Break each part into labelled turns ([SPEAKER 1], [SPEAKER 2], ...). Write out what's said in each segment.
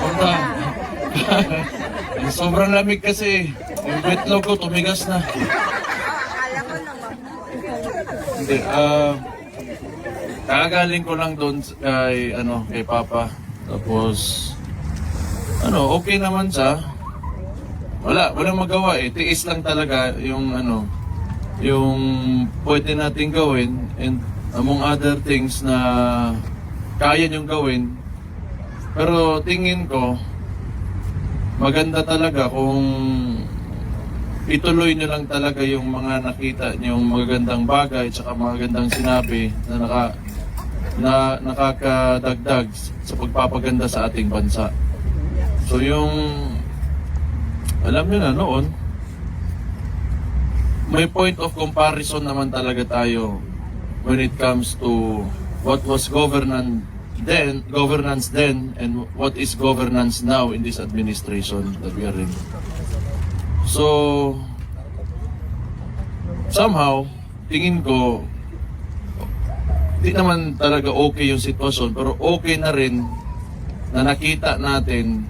[SPEAKER 1] Punta. Sobrang lamig kasi. Yung betlog ko tumigas na. Hindi, kagaling ko lang doon kay Papa. Tapos, okay naman siya. Walang magawa eh. Tiis lang talaga yung yung pwede nating gawin, and among other things na kaya niyong gawin. Pero tingin ko, maganda talaga kung ituloy niyo lang talaga yung mga nakita niyong magagandang bagay at saka magagandang sinabi na nakakadagdag sa pagpapaganda sa ating bansa. So yung alam niyo na noon, may point of comparison naman talaga tayo when it comes to what was governance then and what is governance now in this administration that we are in. So somehow tingin ko di naman talaga okay yung sitwasyon, pero okay na rin na nakita natin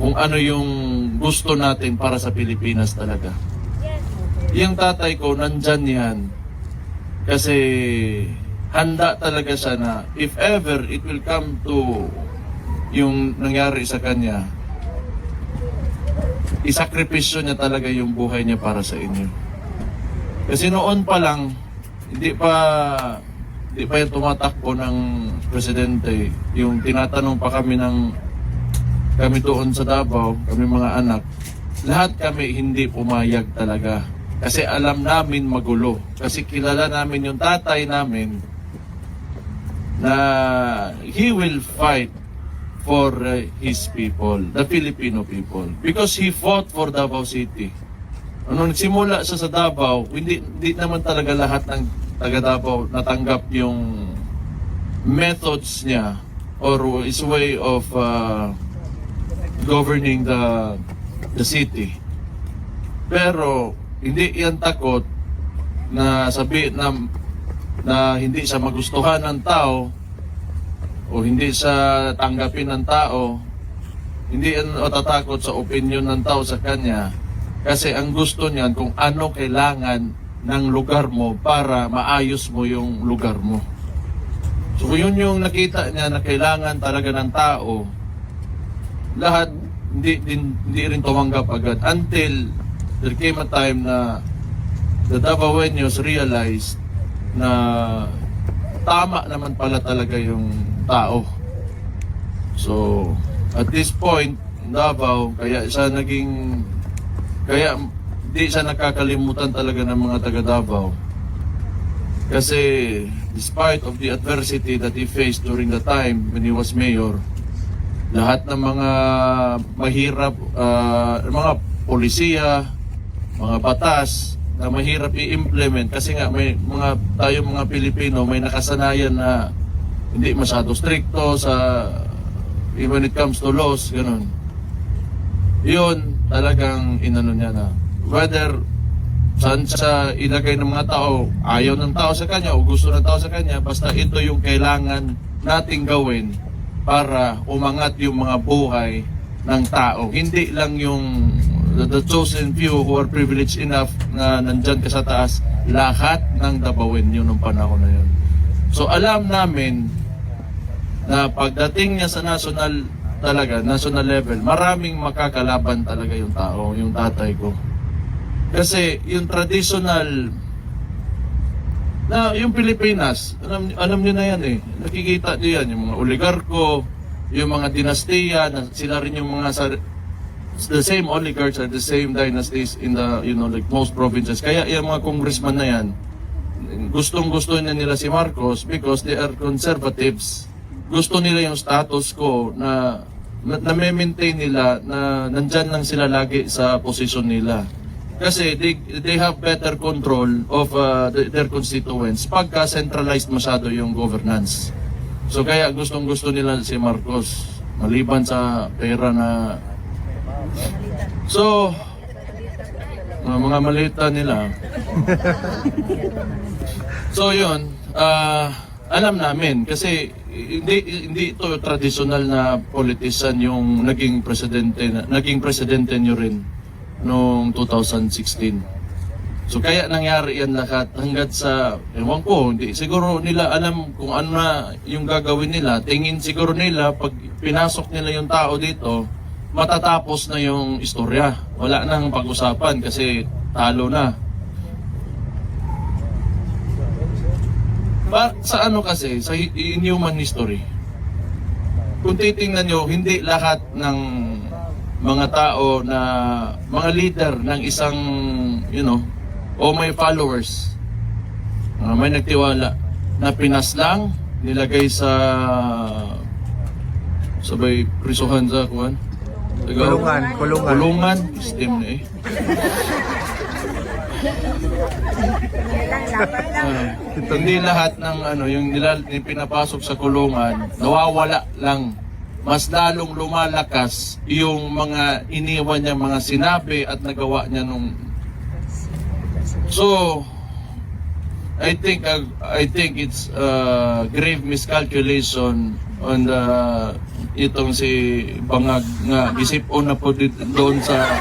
[SPEAKER 1] kung ano yung gusto natin para sa Pilipinas talaga. Yung tatay ko, nandyan yan. Kasi handa talaga siya na if ever it will come to yung nangyari sa kanya, isakripisyo niya talaga yung buhay niya para sa inyo. Kasi noon pa lang, hindi pa yung tumatakbo ng presidente, yung tinatanong pa kami doon sa Davao, kami mga anak, lahat kami hindi pumayag talaga. Kasi alam namin magulo. Kasi kilala namin yung tatay namin na he will fight for his people, the Filipino people. Because he fought for Davao City. Nagsimula siya sa Davao, hindi naman talaga lahat ng taga Davao natanggap yung methods niya or his way of governing the city. Pero hindi yan takot na sabihin na hindi siya magustuhan ng tao o hindi siya tanggapin ng tao. Hindi yan matatakot sa opinion ng tao sa kanya, kasi ang gusto niyan kung ano kailangan ng lugar mo para maayos mo yung lugar mo. So yun yung nakita niya na kailangan talaga ng tao. Lahat hindi rin tumanggap agad until there came a time na the Davaoenos realized na tama naman pala talaga yung tao. So, at this point, Davao, kaya di siya nakakalimutan talaga ng mga taga Davao. Kasi, despite of the adversity that he faced during the time when he was mayor, lahat ng mga mahirap, mga polisiya, mga batas na mahirap i-implement kasi nga may mga Pilipino may nakasanayan na hindi masyado stricto sa when it comes to laws, ganun. Yun talagang inano niya na whether saan sa ilagay ng mga tao, ayaw ng tao sa kanya o gusto ng tao sa kanya, basta ito yung kailangan nating gawin para umangat yung mga buhay ng tao. Hindi lang yung the chosen few who are privileged enough na nandyan ka sa taas, lahat ng Davaoen yun ng panahon na yun. So alam namin na pagdating niya sa national level, maraming makakalaban talaga yung tao, yung tatay ko. Kasi yung traditional na yung Pilipinas, alam niyo na yan eh. Nakikita niyo yan, yung mga oligarko, yung mga dinastiya, na sila rin yung mga the same oligarchs are the same dynasties in the like most provinces. Kaya yung mga congressman na yan, gustong-gusto nila si Marcos because they are conservatives. Gusto nila yung status quo na maintain nila na nandyan lang sila lagi sa posisyon nila. Kasi they have better control of their constituents pagka centralized masyado yung governance. So kaya gustong-gusto nila si Marcos maliban sa pera na mga malita nila. So yun, alam namin kasi hindi ito traditional na politician yung naging presidente nyo rin noong 2016. So kaya nangyari yan lahat hanggat sa, ewan ko, hindi siguro nila alam kung ano na yung gagawin nila. Tingin siguro nila pag pinasok nila yung tao dito, matatapos na yung istorya. Wala nang pag-usapan kasi talo na. Sa ano kasi, sa in human history, kung titingnan nyo, hindi lahat ng mga tao na, mga leader ng isang, o may followers, may nagtiwala, na pinaslang, nilagay sa sabay prisuhan sa kuwan. Kulungan. Steam na eh. Hindi lahat ng yung pinapasok sa kulungan, nawawala lang. Mas lalong lumalakas yung mga iniwan niya, mga sinabi at nagawa niya nung. So, I think it's grave miscalculation on itong si Bangag nga gisipon na po doon sa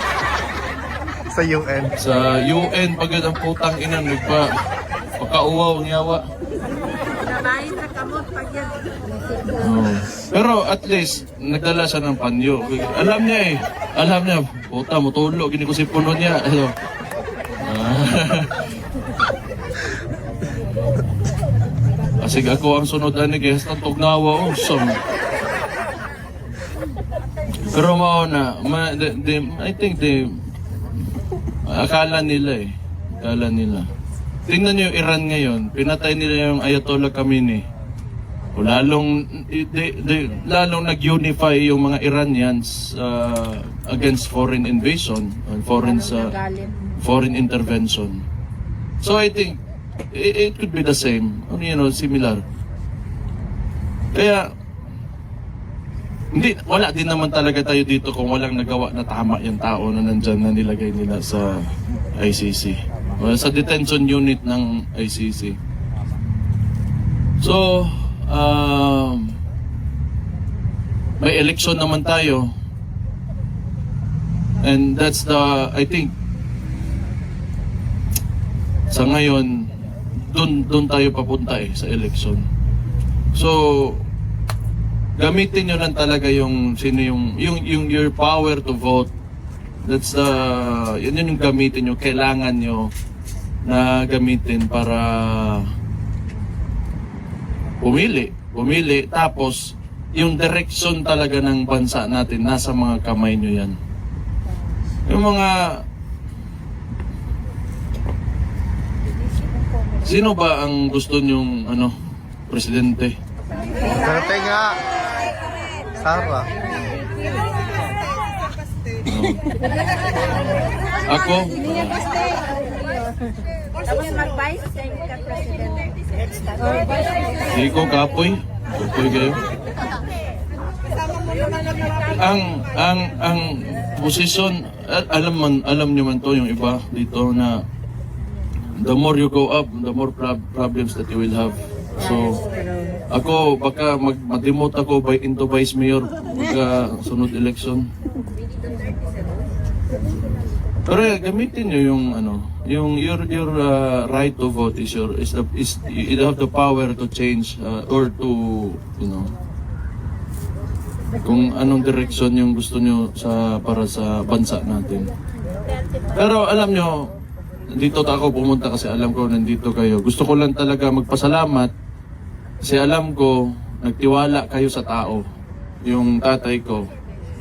[SPEAKER 2] UN.
[SPEAKER 1] Sa UN pagod ang putang ina pagkauwaw niyawa. Pero at least nagdala siya ng panyo. Alam niya puta mo tulo gini ko si puno niya. Kasi ako ang sunod ani guys ng tugnawa Pero I think akala nila. Tingnan niyo yung Iran ngayon, pinatay nila yung Ayatollah Khamenei. Lalong nag-unify yung mga Iranians against foreign invasion and foreign intervention. So I think it could be the same, similar. Kaya wala din naman talaga tayo dito kung walang nagawa na tama yung tao na nandyan na nilagay nila sa ICC. O sa detention unit ng ICC. So, may election naman tayo. And that's I think, sa ngayon, dun tayo papunta sa election. So, gamitin nyo lang talaga yung your power to vote. That's yun yung gamitin nyo, kailangan nyo na gamitin para pumili, tapos yung direction talaga ng bansa natin nasa mga kamay nyo yan. Yung mga sino ba ang gusto nyong presidente?
[SPEAKER 2] Duterte nga. Sara.
[SPEAKER 1] Ako?
[SPEAKER 3] Tapos mag-vice ka president.
[SPEAKER 1] Hindi ko kapoy. Kapoy kayo. Ang posisyon, alam nyo man to yung iba dito na the more you go up, the more problems that you will have. So, ako baka mag-demote ako into vice mayor pagka sunod election. Pero gamitin nyo yung your right to vote you have the power to change or to kung anong direksyon yung gusto nyo para sa bansa natin. Pero alam nyo, dito ako pumunta kasi alam ko nandito kayo. Gusto ko lang talaga magpasalamat kasi alam ko nagtiwala kayo sa tao, yung tatay ko.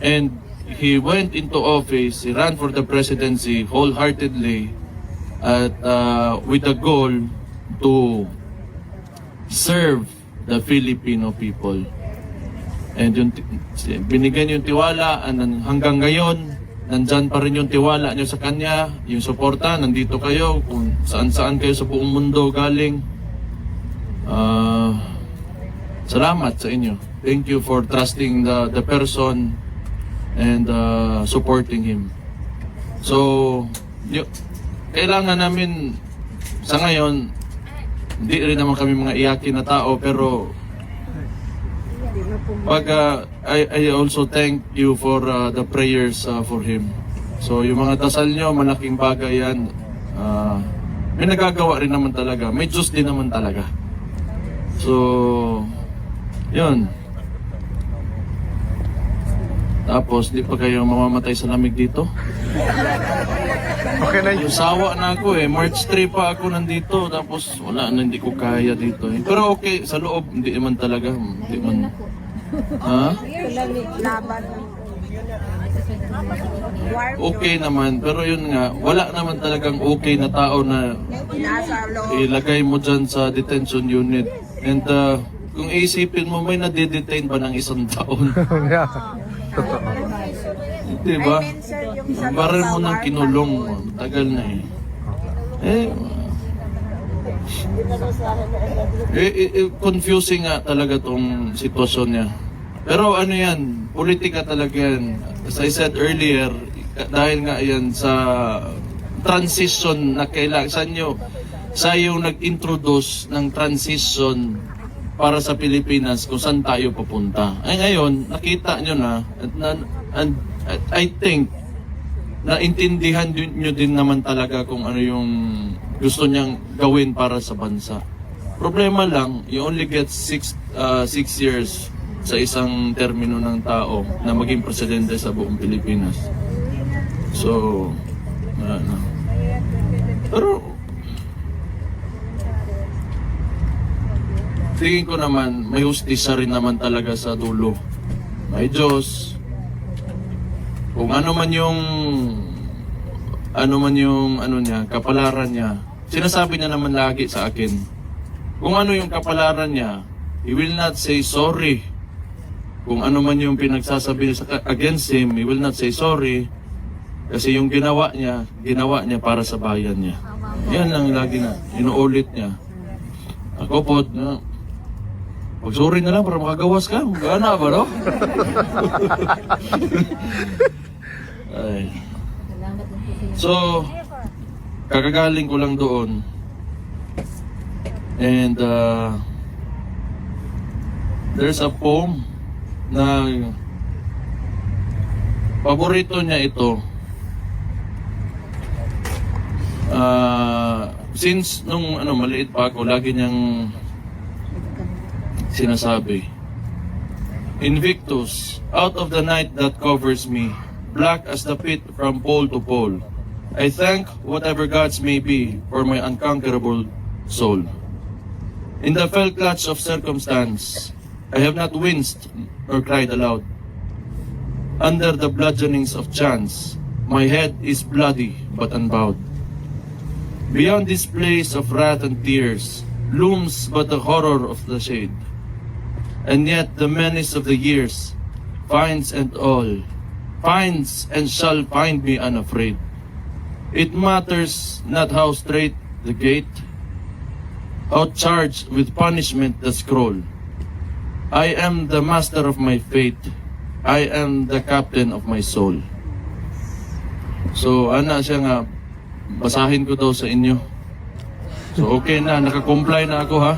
[SPEAKER 1] And he went into office, he ran for the presidency wholeheartedly at with the goal to serve the Filipino people. And yung binigyan yung tiwala, hanggang ngayon nandyan pa rin yung tiwala nyo sa kanya, yung suporta, nandito kayo, kung saan-saan kayo sa buong mundo galing. Salamat sa inyo. Thank you for trusting the person and supporting him. So, kailangan namin sa ngayon hindi rin naman kami mga iyakin na tao, pero pag I also thank you for the prayers for him. So yung mga dasal nyo, malaking bagay yan. May nagagawa rin naman talaga. May Diyos din naman talaga. So, yun. Tapos, di pa kayo mamamatay sa lamig dito?
[SPEAKER 2] Okay na yun.
[SPEAKER 1] Yung sawa na ako eh. March 3 pa ako nandito. Tapos, wala na, hindi ko kaya dito eh. Pero okay, sa loob, hindi naman talaga. Hindi man. Ha?
[SPEAKER 3] Laban.
[SPEAKER 1] Okay naman. Pero yun nga, wala naman talagang okay na tao na
[SPEAKER 3] Nasa loob.
[SPEAKER 1] ilagay mo dyan sa detention unit. And kung isipin mo, may nade-detain ba ng 1 taon?
[SPEAKER 2] Yeah. Totoo.
[SPEAKER 1] Di ba?
[SPEAKER 3] I mean, sir, yung sa
[SPEAKER 1] Baral mo
[SPEAKER 3] loob,
[SPEAKER 1] ng
[SPEAKER 3] war
[SPEAKER 1] kinulong. Tagal na eh. Confusing nga talaga tong sitwasyon niya. Pero ano yan, politika talaga yan. As I said earlier, dahil nga yan sa transition na kailangan sa yung nag-introduce ng transition para sa Pilipinas kung saan tayo papunta. Ay ngayon, nakita nyo na, and I think, naintindihan nyo din naman talaga kung ano yung gusto niyang gawin para sa bansa. Problema lang, you only get 6 years sa isang termino ng tao na maging presidente sa buong Pilipinas. So, ano. Pero, tingin ko naman, may hustisya rin naman talaga sa dulo. May Diyos. Kung ano man yung niya, kapalaran niya. Sinasabi niya naman lagi sa akin. Kung ano yung kapalaran niya, he will not say sorry. Kung ano man yung pinagsasabi against him, he will not say sorry. Kasi yung ginawa niya para sa bayan niya. Yan lang lagi na, inuulit niya. Ako po, mag-sorry na lang para makagawas ka. Gana ba, no? Ay. So, kakagaling ko lang doon. And there's a poem na paborito niya ito. Since nung maliit pa ako, lagi niyang sinasabi, Invictus, out of the night that covers me, black as the pit from pole to pole, I thank whatever gods may be for my unconquerable soul. In the fell clutch of circumstance, I have not winced nor cried aloud. Under the bludgeonings of chance, my head is bloody but unbowed. Beyond this place of wrath and tears, looms but the horror of the shade. And yet the menace of the years finds and shall find me unafraid. It matters not how straight the gate, how charged with punishment the scroll. I am the master of my fate. I am the captain of my soul. So, siya nga, basahin ko daw sa inyo. So, okay na, nakakomply na ako ha.